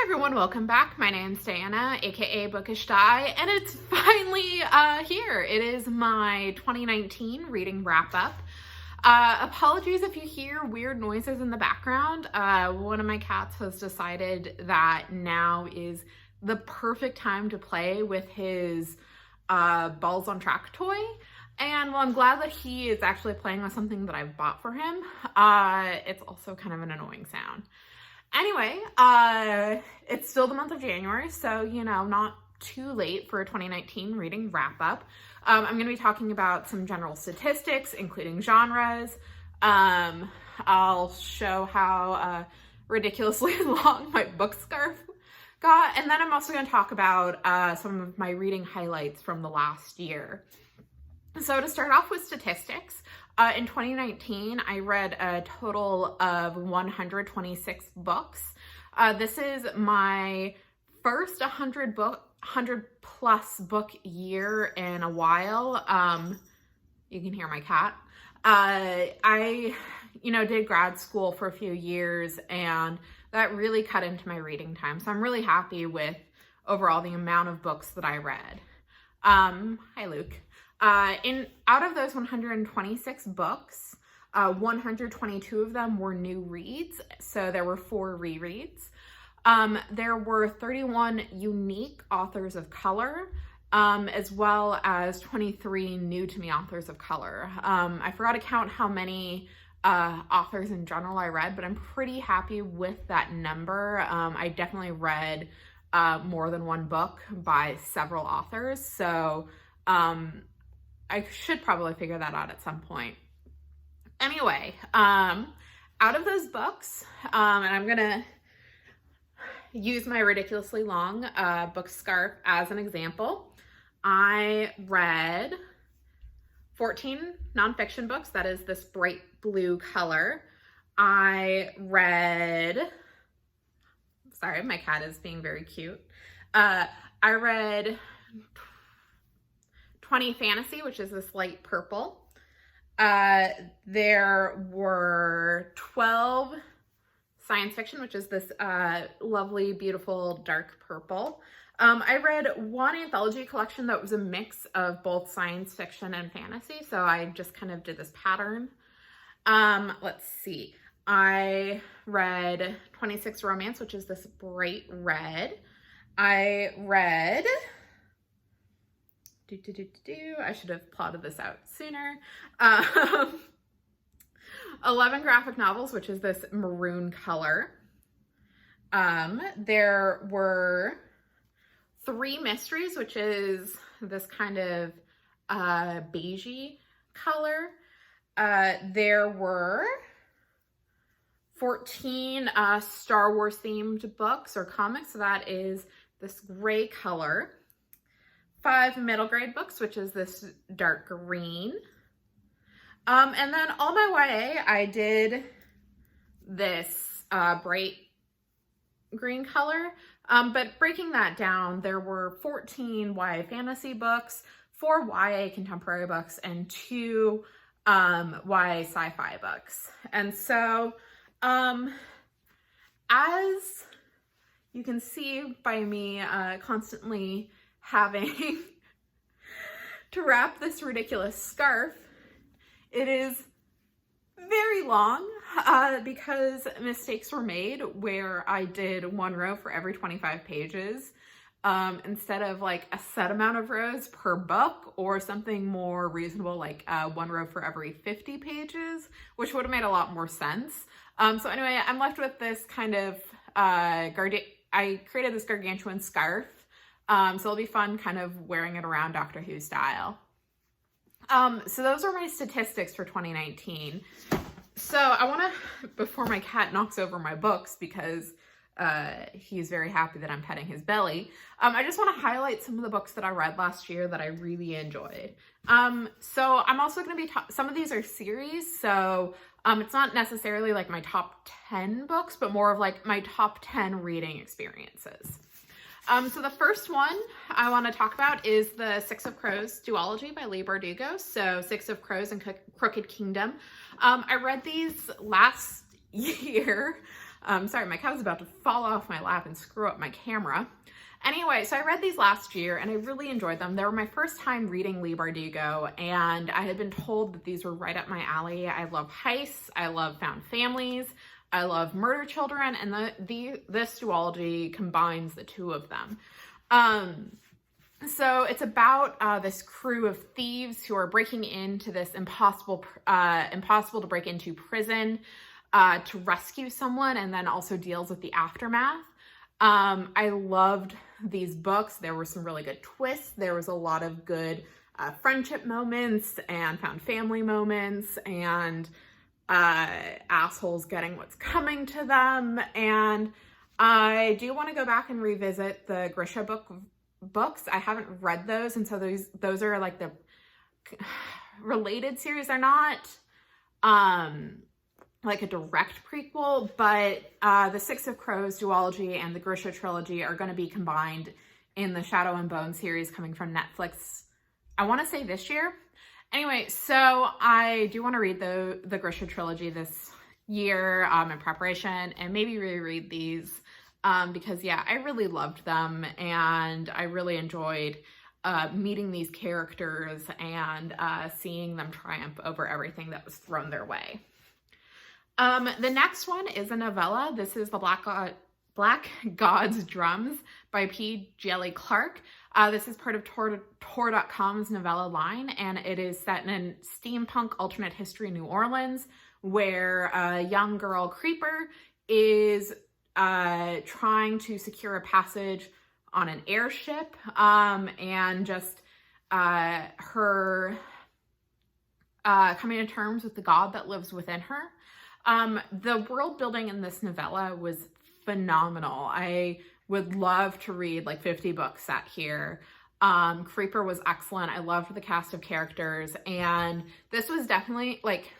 Hi everyone, welcome back. My name's Diana, aka Bookish Di, and it's finally here. It is my 2019 reading wrap-up. Apologies if you hear weird noises in the background. One of my cats has decided that now is the perfect time to play with his balls on track toy. And while I'm glad that he is actually playing with something that I've bought for him, it's also kind of an annoying sound. Anyway, it's still the month of January, so, you know, not too late for a 2019 reading wrap-up. I'm going to be talking about some general statistics, including genres. I'll show how ridiculously long my book scarf got, and then I'm also going to talk about some of my reading highlights from the last year. So to start off with statistics, in 2019, I read a total of 126 books. This is my first 100 plus book year in a while. You can hear my cat. I did grad school for a few years, and that really cut into my reading time. So I'm really happy with overall the amount of books that I read. Hi, Luke. Out of those 126 books, 122 of them were new reads, so there were 4 rereads. There were 31 unique authors of color, as well as 23 new to me authors of color. I forgot to count how many authors in general I read, but I'm pretty happy with that number. I definitely read more than one book by several authors, so I should probably figure that out at some point. Anyway, out of those books, and I'm gonna use my ridiculously long book scarf as an example, I read 14 nonfiction books. That is this bright blue color. I read, sorry, my cat is being very cute. I read 20 fantasy, which is this light purple. There were 12 science fiction, which is this lovely, beautiful, dark purple. I read one anthology collection that was a mix of both science fiction and fantasy, so I just kind of did this pattern. Let's see. I read 26 romance, which is this bright red. I read... I should have plotted this out sooner. 11 graphic novels, which is this maroon color. There were 3 mysteries, which is this kind of beigey color. There were 14 Star Wars themed books or comics. So that is this gray color. 5 middle grade books, which is this dark green. And then all my YA, I did this bright green color. But breaking that down, there were 14 YA fantasy books, 4 YA contemporary books, and 2 YA sci-fi books. And so, as you can see by me constantly having to wrap this ridiculous scarf, it is very long because mistakes were made where I did 1 row for every 25 pages instead of like a set amount of rows per book, or something more reasonable like 1 row for every 50 pages, which would have made a lot more sense. So anyway, I'm left with this kind of I created this gargantuan scarf. So it'll be fun kind of wearing it around Doctor Who style. So those are my statistics for 2019. So I want to, before my cat knocks over my books because he's very happy that I'm petting his belly, I just want to highlight some of the books that I read last year that I really enjoyed. So I'm also going to be, some of these are series, so it's not necessarily like my top 10 books, but more of like my top 10 reading experiences. So the first one I want to talk about is the Six of Crows duology by Leigh Bardugo. So Six of Crows and Crooked Kingdom. I read these last year. Sorry, my cat was about to fall off my lap and screw up my camera. Anyway, so I read these last year and I really enjoyed them. They were my first time reading Leigh Bardugo, and I had been told that these were right up my alley. I love heists, I love found families, I love murder children, and this duology combines the two of them. So it's about this crew of thieves who are breaking into this impossible to break into prison to rescue someone, and then also deals with the aftermath. I loved these books. There were some really good twists. There was a lot of good friendship moments and found family moments, and assholes getting what's coming to them. And I do want to go back and revisit the Grisha books. I haven't read those, and so those are like the related series. They're not like a direct prequel, but the Six of Crows duology and the Grisha trilogy are going to be combined in the Shadow and Bone series coming from Netflix, I want to say this year. Anyway, so I do want to read the Grisha trilogy this year in preparation, and maybe reread these because, yeah, I really loved them, and I really enjoyed meeting these characters and seeing them triumph over everything that was thrown their way. The next one is a novella. This is The Black God's Drums by P. Jelly Clark. This is part of Tor.com's novella line, and it is set in a steampunk alternate history New Orleans, where a young girl, Creeper, is trying to secure a passage on an airship, and just her coming to terms with the god that lives within her. The world building in this novella was phenomenal. I would love to read like 50 books set here. Creeper was excellent. I loved the cast of characters, and this was definitely like,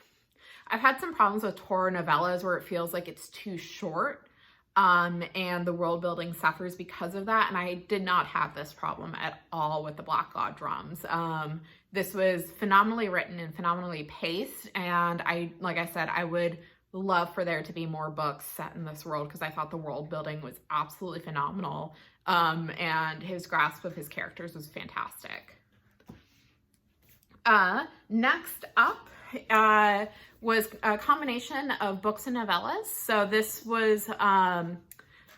I've had some problems with Tor novellas where it feels like it's too short, and the world building suffers because of that. And I did not have this problem at all with The Black God Drums. This was phenomenally written and phenomenally paced, and like I said, I would love for there to be more books set in this world because I thought the world building was absolutely phenomenal, and his grasp of his characters was fantastic. Next up was a combination of books and novellas. So this was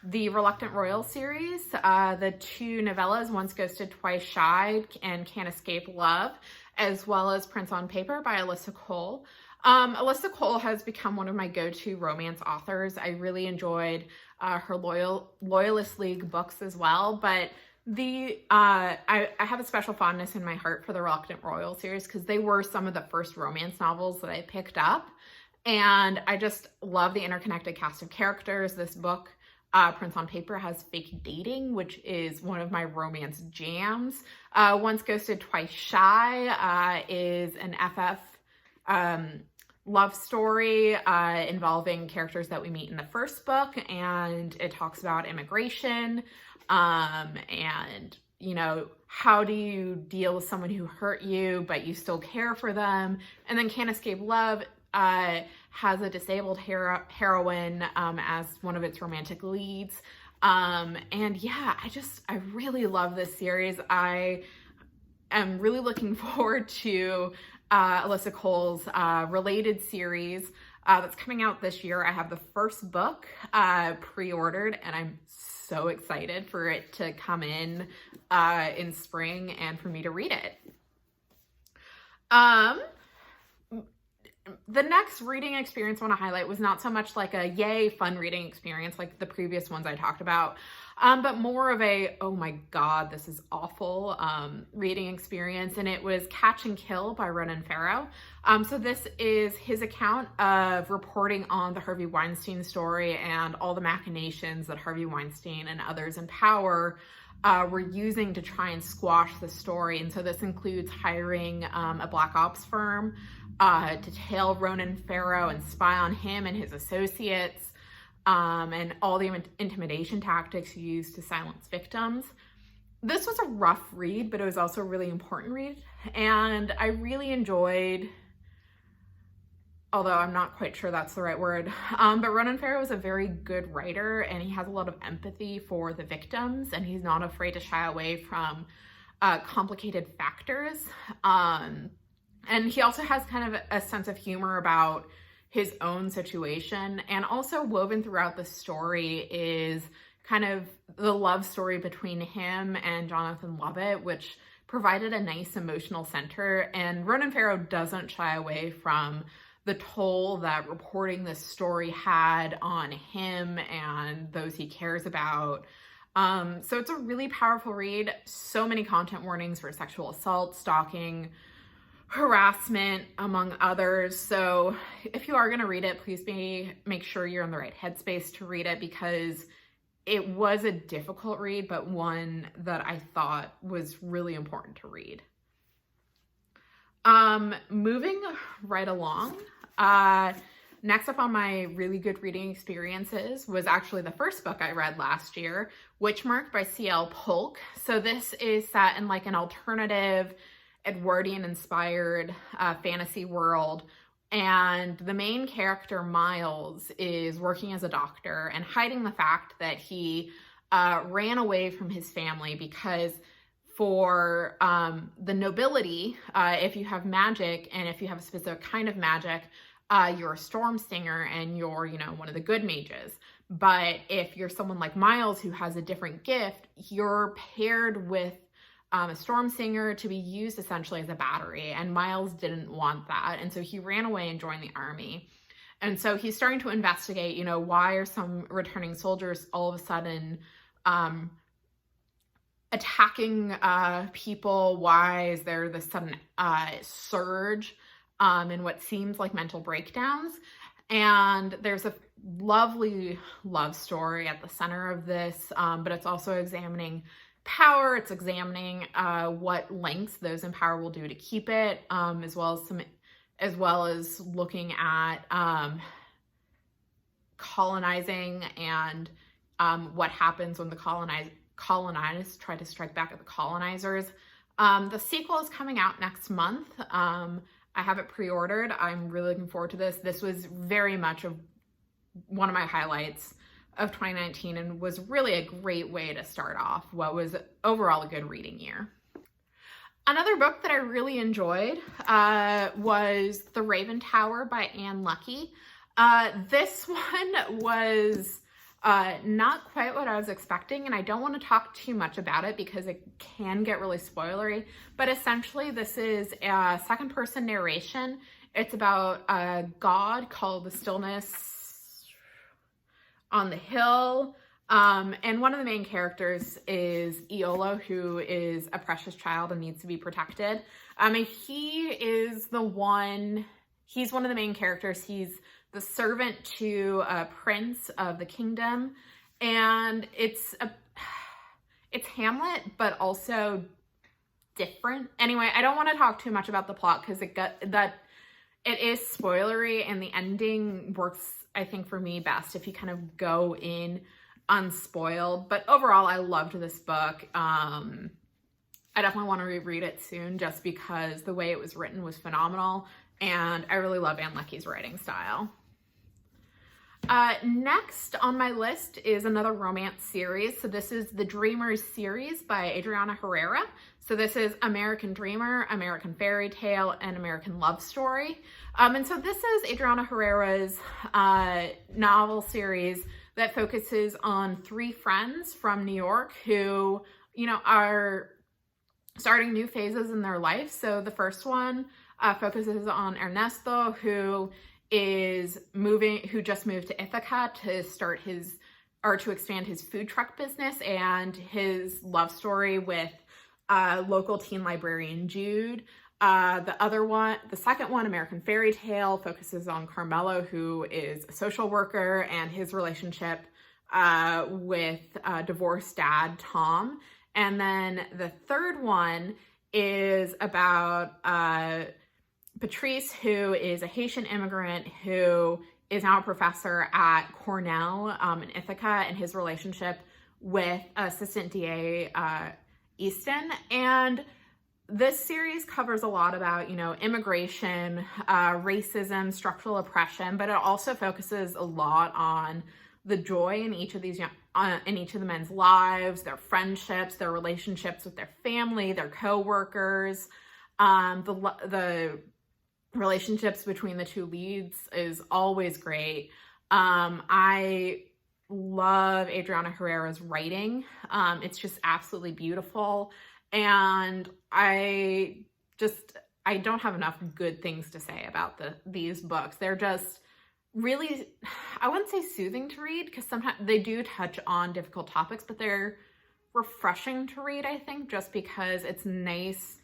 the Reluctant Royal series. The two novellas, Once Ghosted, Twice Shy, and Can't Escape Love, as well as Prince on Paper by Alyssa Cole. Alyssa Cole has become one of my go-to romance authors. I really enjoyed her Loyalist League books as well, but I have a special fondness in my heart for the Reluctant Royal series because they were some of the first romance novels that I picked up, and I just love the interconnected cast of characters. This book, Prince on Paper, has fake dating, which is one of my romance jams. Once Ghosted, Twice Shy is an FF love story involving characters that we meet in the first book, and it talks about immigration, and, you know, how do you deal with someone who hurt you but you still care for them. And then Can't Escape Love has a disabled heroine as one of its romantic leads, and yeah, I really love this series. I am really looking forward to Alyssa Cole's related series that's coming out this year. I have the first book pre-ordered, and I'm so excited for it to come in spring and for me to read it. The next reading experience I want to highlight was not so much like a yay fun reading experience like the previous ones I talked about, but more of a, oh my god, this is awful reading experience, and it was Catch and Kill by Ronan Farrow. So this is his account of reporting on the Harvey Weinstein story and all the machinations that Harvey Weinstein and others in power were using to try and squash the story. And so this includes hiring a black ops firm to tail Ronan Farrow and spy on him and his associates, and all the intimidation tactics used to silence victims. This was a rough read, but it was also a really important read, and I really enjoyed although I'm not quite sure that's the right word. But Ronan Farrow is a very good writer, and he has a lot of empathy for the victims, and he's not afraid to shy away from complicated factors. And he also has kind of a sense of humor about his own situation. And also woven throughout the story is kind of the love story between him and Jonathan Lovett, which provided a nice emotional center. And Ronan Farrow doesn't shy away from the toll that reporting this story had on him and those he cares about. So it's a really powerful read. So many content warnings for sexual assault, stalking, harassment, among others. So if you are going to read it, please make sure you're in the right headspace to read it, because it was a difficult read, but one that I thought was really important to read. Moving right along, next up on my really good reading experiences was actually the first book I read last year, Witchmark by C.L. Polk. So this is set in like an alternative Edwardian-inspired fantasy world, and the main character, Miles, is working as a doctor and hiding the fact that he ran away from his family because for the nobility, if you have magic and if you have a specific kind of magic, you're a storm singer and you're, one of the good mages. But if you're someone like Miles who has a different gift, you're paired with a storm singer to be used essentially as a battery, and Miles didn't want that, and so he ran away and joined the army. And so he's starting to investigate, why are some returning soldiers all of a sudden attacking people? Why is there this sudden surge in what seems like mental breakdowns? And there's a lovely love story at the center of this, but it's also examining power. It's examining what lengths those in power will do to keep it, as well as looking at colonizing and what happens when the colonized try to strike back at the colonizers. The sequel is coming out next month. I have it pre-ordered. I'm really looking forward to this. This was very much one of my highlights of 2019 and was really a great way to start off what was overall a good reading year. Another book that I really enjoyed was The Raven Tower by Anne Leckie. This one was not quite what I was expecting, and I don't want to talk too much about it because it can get really spoilery, but essentially this is a second-person narration. It's about a god called the Stillness on the Hill, and one of the main characters is Iolo, who is a precious child and needs to be protected. And he's one of the main characters. He's the servant to a prince of the kingdom, and it's Hamlet, but also different. Anyway, I don't want to talk too much about the plot because it is spoilery, and the ending works, I think, for me best if you kind of go in unspoiled. But overall, I loved this book. I definitely want to reread it soon just because the way it was written was phenomenal, and I really love Anne Leckie's writing style. Next on my list is another romance series. So this is the Dreamers series by Adriana Herrera. So this is American Dreamer, American Fairy Tale, and American Love Story. And so this is Adriana Herrera's novel series that focuses on three friends from New York who, are starting new phases in their life. So the first one focuses on Ernesto, who just moved to Ithaca to expand his food truck business, and his love story with local teen librarian Jude. The second one, American Fairy Tale, focuses on Carmelo, who is a social worker, and his relationship with divorced dad, Tom. And then the third one is about Patrice, who is a Haitian immigrant who is now a professor at Cornell in Ithaca, and his relationship with Assistant DA Easton. And this series covers a lot about, you know, immigration, racism, structural oppression, but it also focuses a lot on the joy in each of these in each of the men's lives, their friendships, their relationships with their family, their co-workers. The relationships between the two leads is always great. I love Adriana Herrera's writing. It's just absolutely beautiful. And I don't have enough good things to say about these books. They're just really, I wouldn't say soothing to read, because sometimes they do touch on difficult topics, but they're refreshing to read, I think, just because it's nice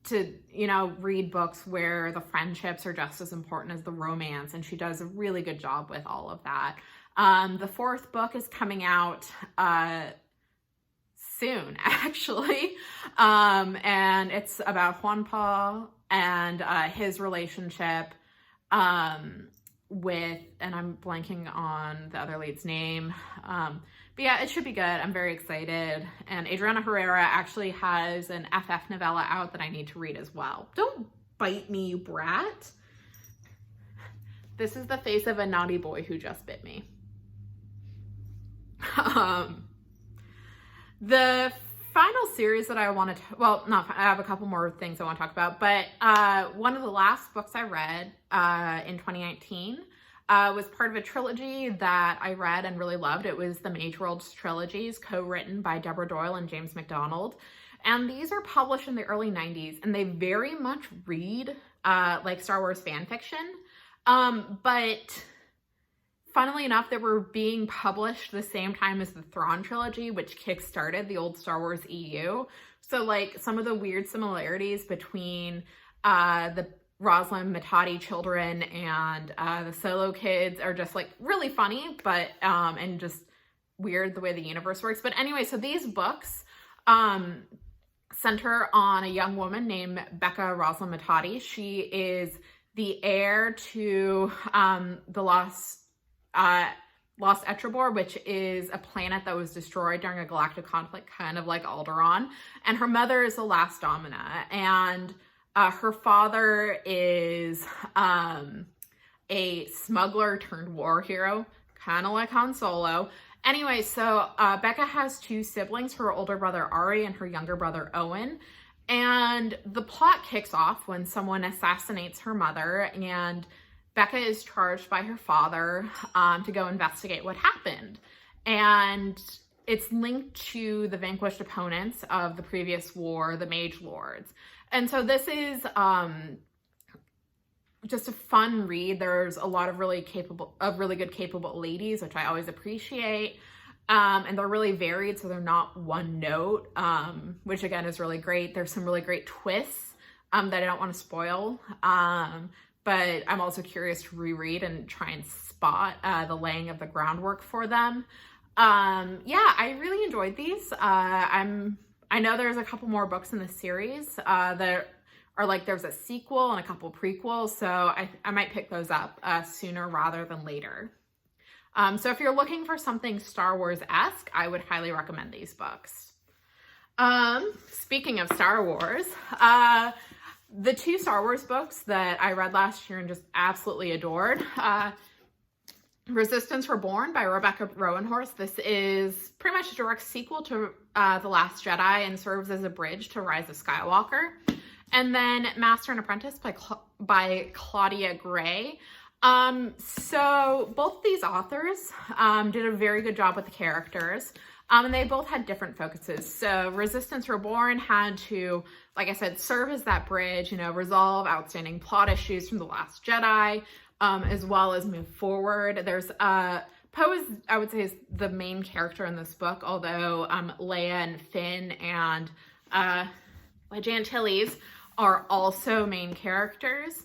to, you know, read books where the friendships are just as important as the romance, and she does a really good job with all of that. The fourth book is coming out soon, actually, and it's about Juanpa and his relationship with, and I'm blanking on the other lead's name, but yeah, it should be good. I'm very excited. And Adriana Herrera actually has an FF novella out that I need to read as well. Don't bite me, you brat. This is the face of a naughty boy who just bit me. The final series that I want to, I have a couple more things I want to talk about, but one of the last books I read in 2019 was part of a trilogy that I read and really loved. It was the Mage World's trilogies, co-written by Deborah Doyle and James MacDonald. And these are published in the early 90s, and they very much read like Star Wars fan fiction. But funnily enough, they were being published the same time as the Thrawn trilogy, which kickstarted the old Star Wars EU. So like some of the weird similarities between the Rosalind Matadi children and the Solo kids are just like really funny, but and just weird the way the universe works. But anyway, so these books center on a young woman named Becca Rosalind Matadi. She is the heir to the Lost Etrabor, which is a planet that was destroyed during a galactic conflict, kind of like Alderaan. And her mother is the last Domina, and her father is a smuggler turned war hero, kind of like Han Solo. Anyway, so Becca has two siblings, her older brother Ari and her younger brother Owen. And the plot kicks off when someone assassinates her mother, and Becca is charged by her father to go investigate what happened. And it's linked to the vanquished opponents of the previous war, the Mage Lords. And so this is just a fun read. There's a lot of really good capable ladies, which I always appreciate. And they're really varied, so they're not one note, which again is really great. There's some really great twists that I don't want to spoil. But I'm also curious to reread and try and spot the laying of the groundwork for them. Yeah, I really enjoyed these. I know there's a couple more books in the series that are like, there's a sequel and a couple prequels, so I might pick those up sooner rather than later. So if you're looking for something Star Wars-esque, I would highly recommend these books. Speaking of Star Wars, the two Star Wars books that I read last year and just absolutely adored, Resistance Reborn by Rebecca Roanhorse. This is pretty much a direct sequel to The Last Jedi and serves as a bridge to Rise of Skywalker. And then Master and Apprentice by Claudia Gray. So both these authors did a very good job with the characters. And they both had different focuses. So Resistance Reborn had to, like I said, serve as that bridge, you know, resolve outstanding plot issues from The Last Jedi, as well as move forward. There's Poe is, I would say, is the main character in this book, although Leia and Finn and Wedge Antilles are also main characters.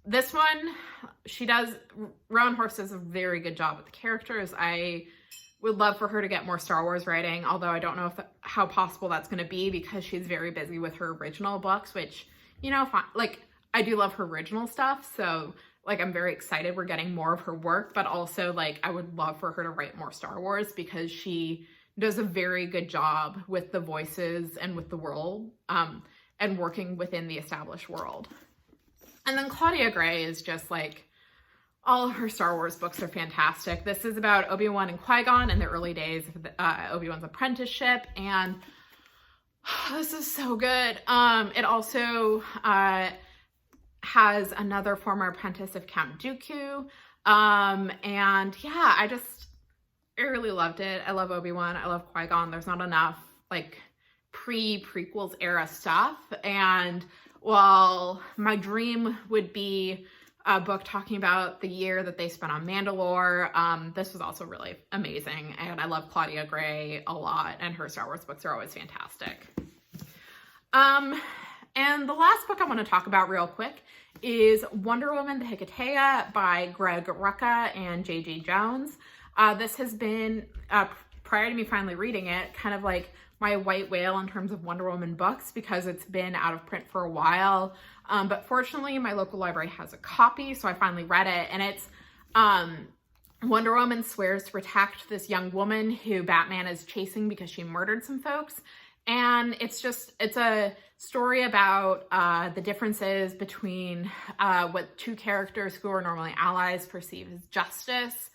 This one, Rowan Horse does a very good job with the characters. I would love for her to get more Star Wars writing, although I don't know how possible that's going to be because she's very busy with her original books, which, you know, like, I do love her original stuff, so, like, I'm very excited we're getting more of her work, but also, like, I would love for her to write more Star Wars because she does a very good job with the voices and with the world, and working within the established world. And then Claudia Gray is just like, all of her Star Wars books are fantastic. This is about Obi-Wan and Qui-Gon in the early days of Obi-Wan's apprenticeship, and this is so good. It also has another former apprentice of Count Dooku, and yeah, I really loved it. I love Obi-Wan, I love Qui-Gon. There's not enough like pre-prequels era stuff, and while my dream would be a book talking about the year that they spent on Mandalore, this was also really amazing, and I love Claudia Gray a lot, and her Star Wars books are always fantastic. And the last book I want to talk about real quick is Wonder Woman the Hecate by Greg Rucka and J.G. Jones. This has been, prior to me finally reading it, kind of like my white whale in terms of Wonder Woman books, because it's been out of print for a while. But fortunately, my local library has a copy, so I finally read it. And it's Wonder Woman swears to protect this young woman who Batman is chasing because she murdered some folks. And it's a story about the differences between what two characters who are normally allies perceive as justice.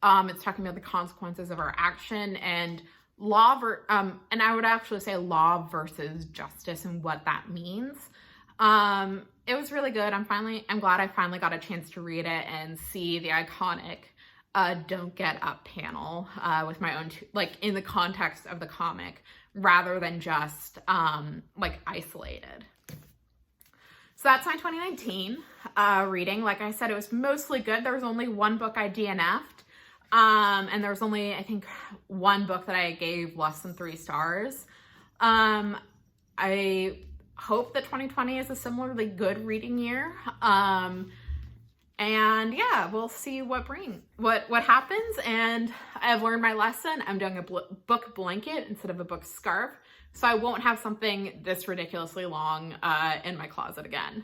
It's talking about the consequences of our action and law, and I would actually say law versus justice and what that means. It was really good. I'm glad I finally got a chance to read it and see the iconic Don't Get Up panel with my own, like in the context of the comic, rather than just like isolated. So that's my 2019 reading. Like I said, it was mostly good. There was only one book I DNF'd. And there was only, I think, one book that I gave less than 3 stars. I hope that 2020 is a similarly good reading year. And yeah, we'll see what happens. And I've learned my lesson. I'm doing a book blanket instead of a book scarf, so I won't have something this ridiculously long in my closet again.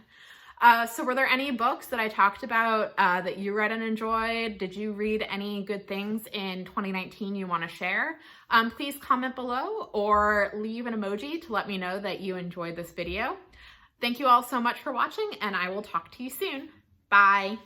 So were there any books that I talked about that you read and enjoyed? Did you read any good things in 2019 you want to share? Please comment below or leave an emoji to let me know that you enjoyed this video. Thank you all so much for watching, and I will talk to you soon. Bye.